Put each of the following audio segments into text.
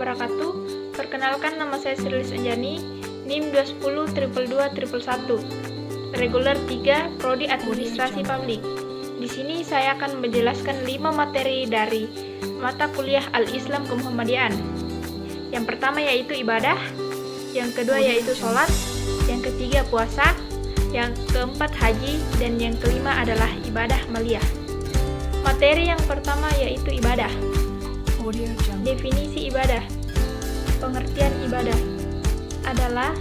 wabarakatuh. Perkenalkan, nama saya Srilis Anjani, NIM 210222111, reguler 3, Prodi Administrasi Publik. Di sini saya akan menjelaskan 5 materi dari mata kuliah Al-Islam Kemuhammadiyaan. Yang pertama yaitu ibadah, yang kedua yaitu sholat, yang ketiga puasa, yang keempat haji, dan yang kelima adalah ibadah maliyah. Materi yang pertama yaitu ibadah. Definisi ibadah. Pengertian ibadah adalah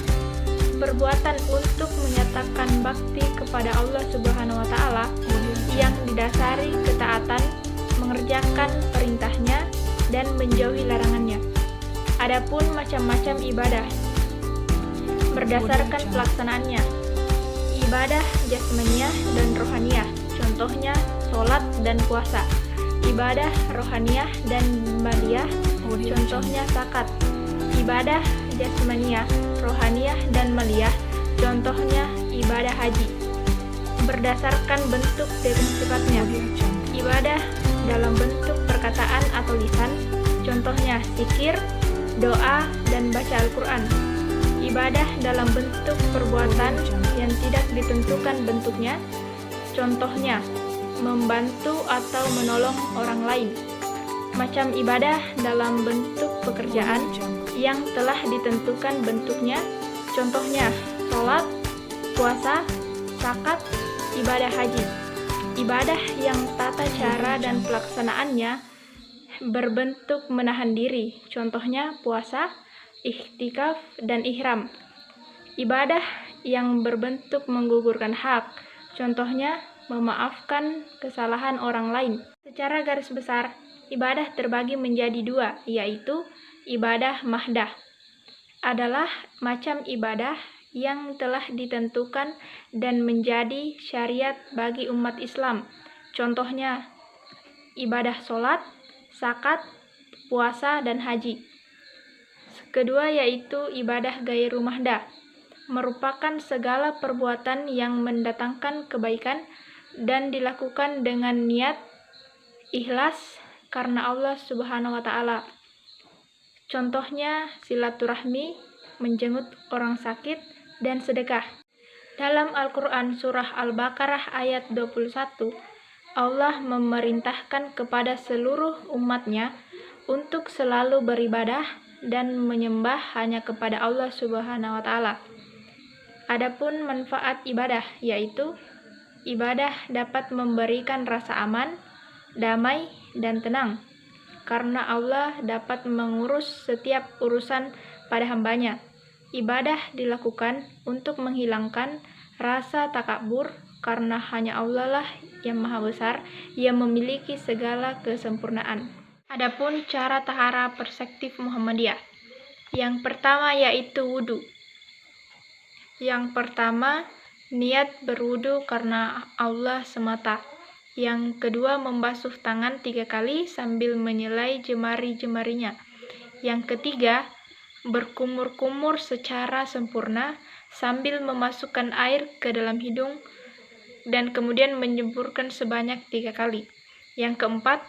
perbuatan untuk menyatakan bakti kepada Allah Subhanahu wa Ta'ala yang didasari ketaatan, mengerjakan perintahnya, dan menjauhi larangannya. Adapun macam-macam ibadah berdasarkan pelaksanaannya. Ibadah jasmaniah dan rohaniyah, contohnya sholat dan puasa. Ibadah rohaniyah dan maliyah, contohnya zakat. Ibadah jasmaniah, rohaniyah, dan maliyah, contohnya ibadah haji. Berdasarkan bentuk dan sifatnya. Ibadah dalam bentuk perkataan atau lisan, contohnya zikir, doa, dan baca Al-Quran. Ibadah dalam bentuk perbuatan yang tidak ditentukan bentuknya, contohnya membantu atau menolong orang lain. Macam ibadah dalam bentuk pekerjaan yang telah ditentukan bentuknya, contohnya sholat, puasa, zakat, ibadah haji. Ibadah yang tata cara dan pelaksanaannya berbentuk menahan diri, contohnya puasa, iktikaf, dan ihram. Ibadah yang berbentuk menggugurkan hak, contohnya memaafkan kesalahan orang lain. Secara garis besar, ibadah terbagi menjadi 2, yaitu ibadah mahdah adalah macam ibadah yang telah ditentukan dan menjadi syariat bagi umat Islam. Contohnya ibadah sholat, zakat, puasa, dan haji. Kedua yaitu ibadah ghairu mahdah, merupakan segala perbuatan yang mendatangkan kebaikan dan dilakukan dengan niat ikhlas karena Allah Subhanahu wa Ta'ala. Contohnya silaturahmi, menjenguk orang sakit, dan sedekah. Dalam Al-Quran surah Al-Baqarah ayat 21, Allah memerintahkan kepada seluruh umatnya untuk selalu beribadah dan menyembah hanya kepada Allah Subhanahu wa Ta'ala. Adapun manfaat ibadah yaitu ibadah dapat memberikan rasa aman, damai, dan tenang karena Allah dapat mengurus setiap urusan pada hambanya. Ibadah dilakukan untuk menghilangkan rasa takabur karena hanya Allah lah yang maha besar, yang memiliki segala kesempurnaan. Adapun cara tahara perspektif Muhammadiyah. Yang pertama yaitu wudu. Yang pertama, niat berwudu karena Allah semata. Yang kedua, membasuh tangan 3 kali sambil menyelai jemari-jemarinya. Yang ketiga, berkumur-kumur secara sempurna sambil memasukkan air ke dalam hidung dan kemudian menyemburkan sebanyak 3 kali. Yang keempat,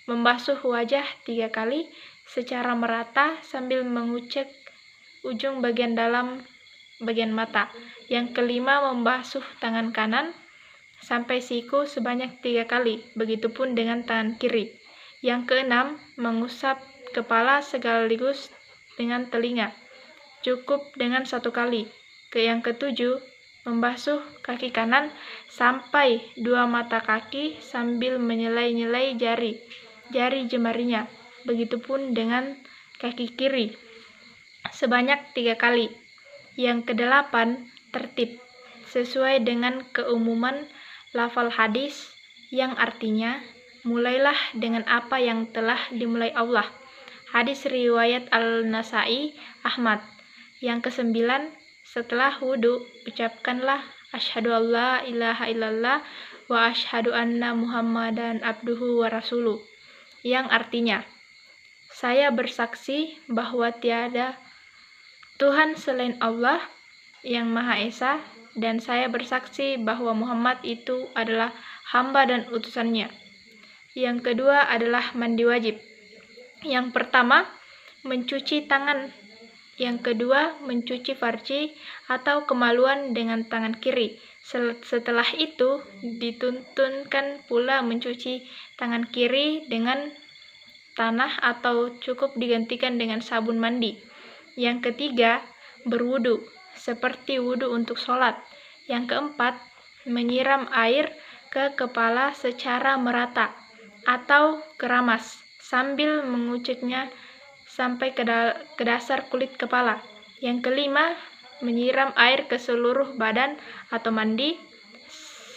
membasuh wajah 3 kali secara merata sambil mengucek ujung bagian dalam bagian mata. Yang kelima, membasuh tangan kanan sampai siku sebanyak 3 kali, begitupun dengan tangan kiri. Yang keenam, mengusap kepala sekaligus dengan telinga, cukup dengan 1 kali. Yang ketujuh, membasuh kaki kanan sampai 2 mata kaki sambil menyelai-nyelai jari jemarinya, begitupun dengan kaki kiri sebanyak 3 kali. Yang kedelapan, tertib sesuai dengan keumuman lafal hadis yang artinya mulailah dengan apa yang telah dimulai Allah. Hadis riwayat Al-Nasai Ahmad. Yang kesembilan, setelah wudu ucapkanlah asyhadu alla ilaha illallah wa asyhadu anna muhammadan abduhu wa rasuluh, yang artinya saya bersaksi bahwa tiada Tuhan selain Allah yang Maha Esa, dan saya bersaksi bahwa Muhammad itu adalah hamba dan utusannya. Yang kedua adalah mandi wajib. Yang pertama, mencuci tangan. Yang kedua, mencuci farji atau kemaluan dengan tangan kiri. Setelah itu, dituntunkan pula mencuci tangan kiri dengan tanah atau cukup digantikan dengan sabun mandi. Yang ketiga, berwudu, seperti wudu untuk sholat. Yang keempat, menyiram air ke kepala secara merata atau keramas sambil menguceknya sampai ke dasar kulit kepala. Yang kelima, menyiram air ke seluruh badan atau mandi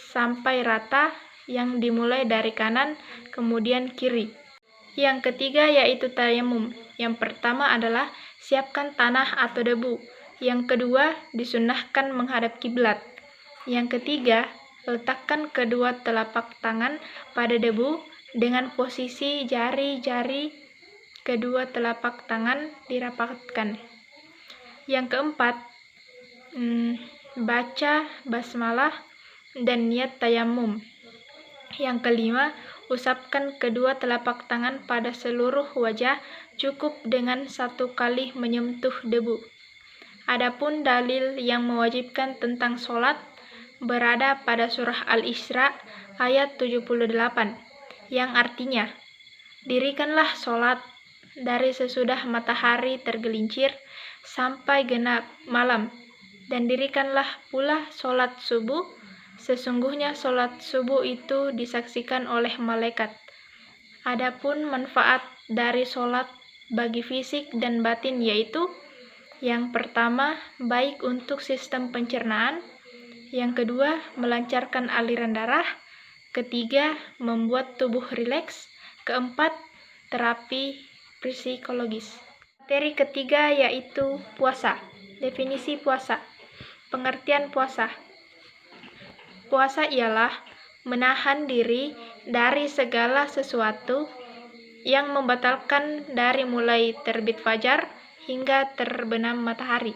sampai rata yang dimulai dari kanan kemudian kiri. Yang ketiga yaitu tayamum. Yang pertama adalah siapkan tanah atau debu. Yang kedua, disunnahkan menghadap kiblat. Yang ketiga, letakkan kedua telapak tangan pada debu dengan posisi jari-jari kedua telapak tangan dirapatkan. Yang keempat, baca basmalah dan niat tayamum. Yang kelima, usapkan kedua telapak tangan pada seluruh wajah cukup dengan 1 kali menyentuh debu. Adapun dalil yang mewajibkan tentang sholat berada pada surah Al-Isra ayat 78 yang artinya, dirikanlah sholat dari sesudah matahari tergelincir sampai genap malam, dan dirikanlah pula sholat subuh. Sesungguhnya sholat subuh itu disaksikan oleh malaikat. Adapun manfaat dari sholat bagi fisik dan batin yaitu, yang pertama, baik untuk sistem pencernaan. Yang kedua, melancarkan aliran darah. Ketiga, membuat tubuh rileks. Keempat, terapi psikologis. Materi ketiga yaitu puasa. Definisi puasa. Pengertian puasa. Puasa ialah menahan diri dari segala sesuatu yang membatalkan dari mulai terbit fajar hingga terbenam matahari,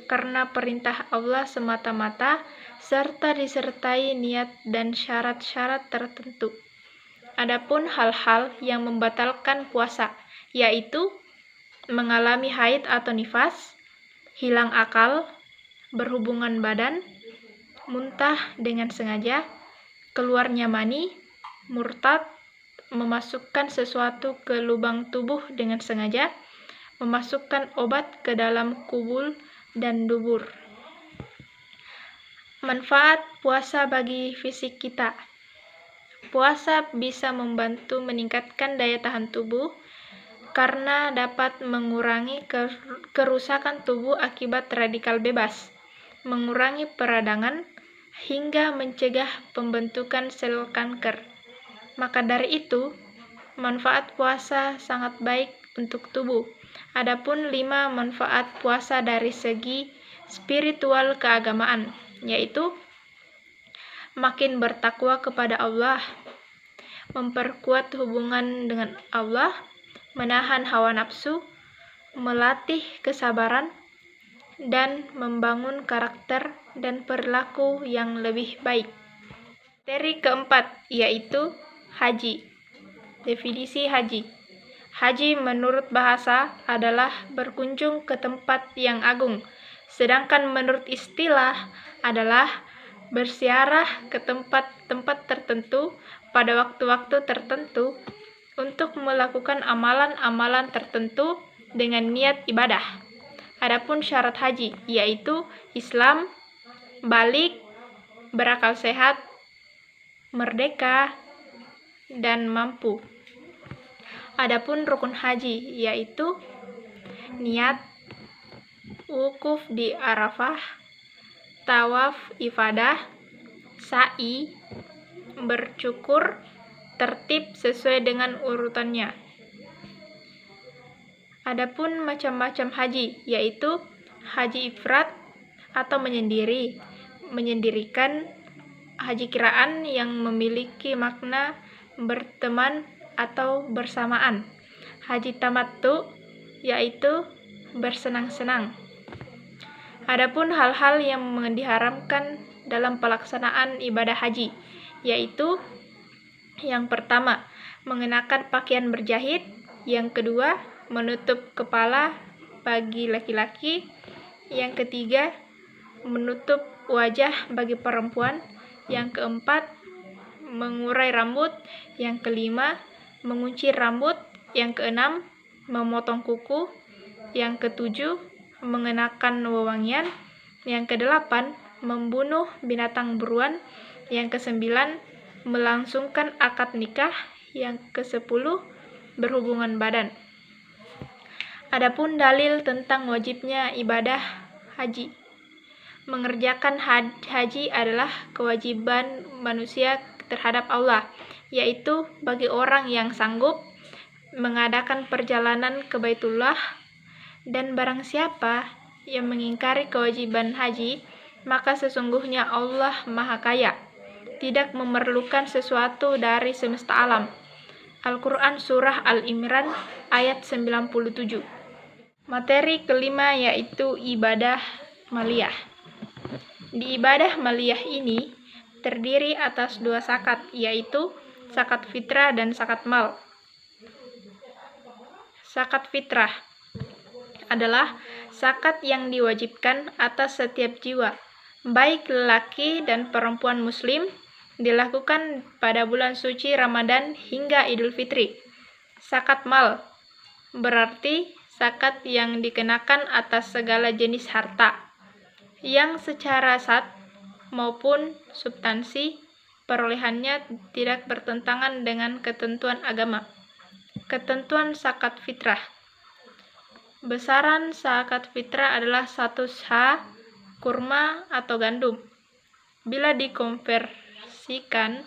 karena perintah Allah semata-mata serta disertai niat dan syarat-syarat tertentu. Adapun hal-hal yang membatalkan puasa, yaitu mengalami haid atau nifas, hilang akal, berhubungan badan, muntah dengan sengaja, keluarnya mani, murtad, memasukkan sesuatu ke lubang tubuh dengan sengaja, memasukkan obat ke dalam kubul dan dubur. Manfaat puasa bagi fisik kita. Puasa bisa membantu meningkatkan daya tahan tubuh karena dapat mengurangi kerusakan tubuh akibat radikal bebas, mengurangi peradangan, hingga mencegah pembentukan sel kanker. Maka dari itu, manfaat puasa sangat baik untuk tubuh. Adapun 5 manfaat puasa dari segi spiritual keagamaan, yaitu makin bertakwa kepada Allah, memperkuat hubungan dengan Allah, menahan hawa nafsu, melatih kesabaran, dan membangun karakter dan perilaku yang lebih baik. Materi keempat yaitu haji. Definisi haji. Haji menurut bahasa adalah berkunjung ke tempat yang agung, sedangkan menurut istilah adalah berziarah ke tempat-tempat tertentu pada waktu-waktu tertentu untuk melakukan amalan-amalan tertentu dengan niat ibadah. Adapun syarat haji yaitu Islam, balik, berakal sehat, merdeka, dan mampu. Adapun rukun haji yaitu niat, wukuf di Arafah, tawaf ifadah, sa'i, bercukur, tertib sesuai dengan urutannya. Adapun macam-macam haji yaitu haji ifrad atau menyendirikan, haji kiraan yang memiliki makna berteman atau bersamaan, haji tamattu yaitu bersenang-senang. Adapun hal-hal yang diharamkan dalam pelaksanaan ibadah haji yaitu, yang pertama, mengenakan pakaian berjahit. Yang kedua, menutup kepala bagi laki-laki. Yang ketiga, menutup wajah bagi perempuan. Yang keempat, mengurai rambut. Yang kelima, menguncir rambut. Yang keenam, memotong kuku. Yang ketujuh, mengenakan wewangian. Yang kedelapan, membunuh binatang buruan. Yang kesembilan, melangsungkan akad nikah. Yang kesepuluh, berhubungan badan. Adapun dalil tentang wajibnya ibadah haji. Mengerjakan haji adalah kewajiban manusia terhadap Allah, yaitu bagi orang yang sanggup mengadakan perjalanan ke Baitullah, dan barang siapa yang mengingkari kewajiban haji, maka sesungguhnya Allah Maha Kaya, tidak memerlukan sesuatu dari semesta alam. Al-Quran Surah Al-Imran ayat 97. Materi kelima yaitu ibadah maliyah. Di ibadah maliyah ini terdiri atas dua zakat, yaitu zakat fitrah dan zakat mal. Zakat fitrah adalah zakat yang diwajibkan atas setiap jiwa, baik lelaki dan perempuan muslim, dilakukan pada bulan suci Ramadan hingga Idul Fitri. Zakat mal berarti zakat yang dikenakan atas segala jenis harta, yang secara zat maupun substansi perolehannya tidak bertentangan dengan ketentuan agama. Ketentuan zakat fitrah. Besaran zakat fitrah adalah 100 ha kurma atau gandum. Bila dikonversikan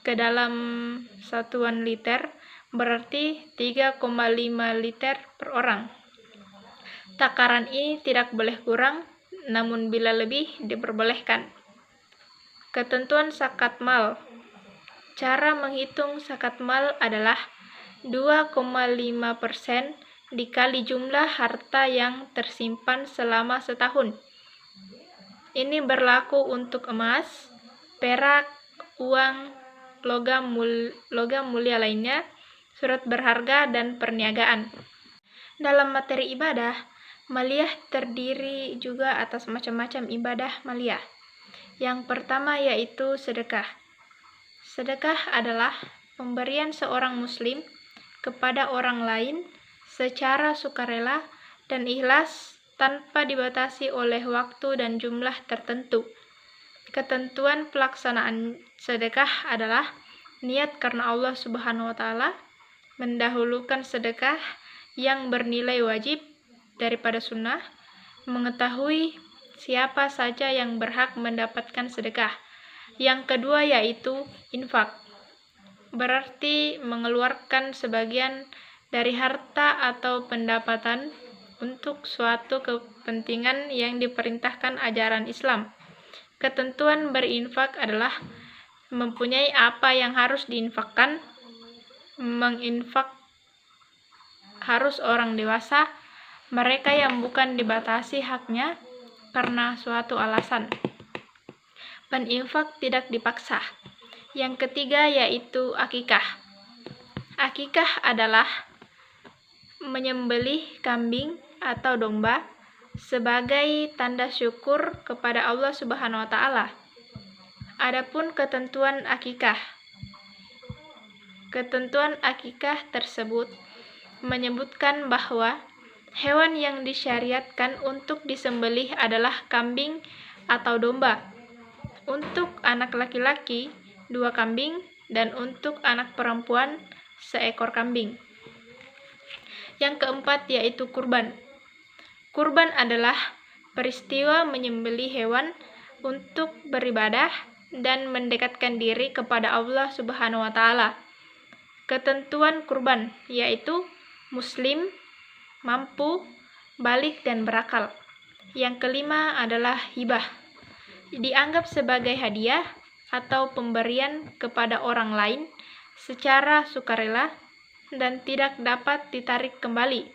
ke dalam satuan liter, berarti 3,5 liter per orang. Takaran ini tidak boleh kurang, namun bila lebih diperbolehkan. Ketentuan zakat mal. Cara menghitung zakat mal adalah 2,5% dikali jumlah harta yang tersimpan selama setahun. Ini berlaku untuk emas, perak, uang, logam mulia lainnya, surat berharga, dan perniagaan. Dalam materi ibadah, maliyah terdiri juga atas macam-macam ibadah maliyah. Yang pertama yaitu sedekah. Sedekah adalah pemberian seorang muslim kepada orang lain secara sukarela dan ikhlas tanpa dibatasi oleh waktu dan jumlah tertentu. Ketentuan pelaksanaan sedekah adalah niat karena Allah Subhanahu wa Ta'ala, mendahulukan sedekah yang bernilai wajib daripada sunnah, mengetahui siapa saja yang berhak mendapatkan sedekah. Yang kedua yaitu infak, berarti mengeluarkan sebagian dari harta atau pendapatan untuk suatu kepentingan yang diperintahkan ajaran Islam. Ketentuan berinfak adalah mempunyai apa yang harus diinfakkan. Menginfak harus orang dewasa, mereka yang bukan dibatasi haknya karena suatu alasan. Peninfak tidak dipaksa. Yang ketiga yaitu akikah. Akikah adalah menyembelih kambing atau domba sebagai tanda syukur kepada Allah Subhanahu wa Ta'ala. Adapun ketentuan akikah. Ketentuan akikah tersebut menyebutkan bahwa hewan yang disyariatkan untuk disembelih adalah kambing atau domba. Untuk anak laki-laki 2 kambing, dan untuk anak perempuan 1 ekor kambing. Yang keempat yaitu kurban. Kurban adalah peristiwa menyembelih hewan untuk beribadah dan mendekatkan diri kepada Allah Subhanahu wa Ta'ala. Ketentuan kurban yaitu muslim, mampu, balik, dan berakal. Yang kelima adalah hibah. Dianggap sebagai hadiah atau pemberian kepada orang lain secara sukarela dan tidak dapat ditarik kembali.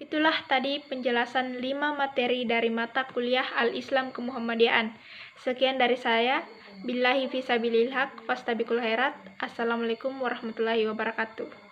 Itulah tadi penjelasan 5 materi dari mata kuliah Al-Islam Kemuhammadiyaan. Sekian dari saya. Billahi fisabilil haq, fastabiqul khairat. Assalamualaikum warahmatullahi wabarakatuh.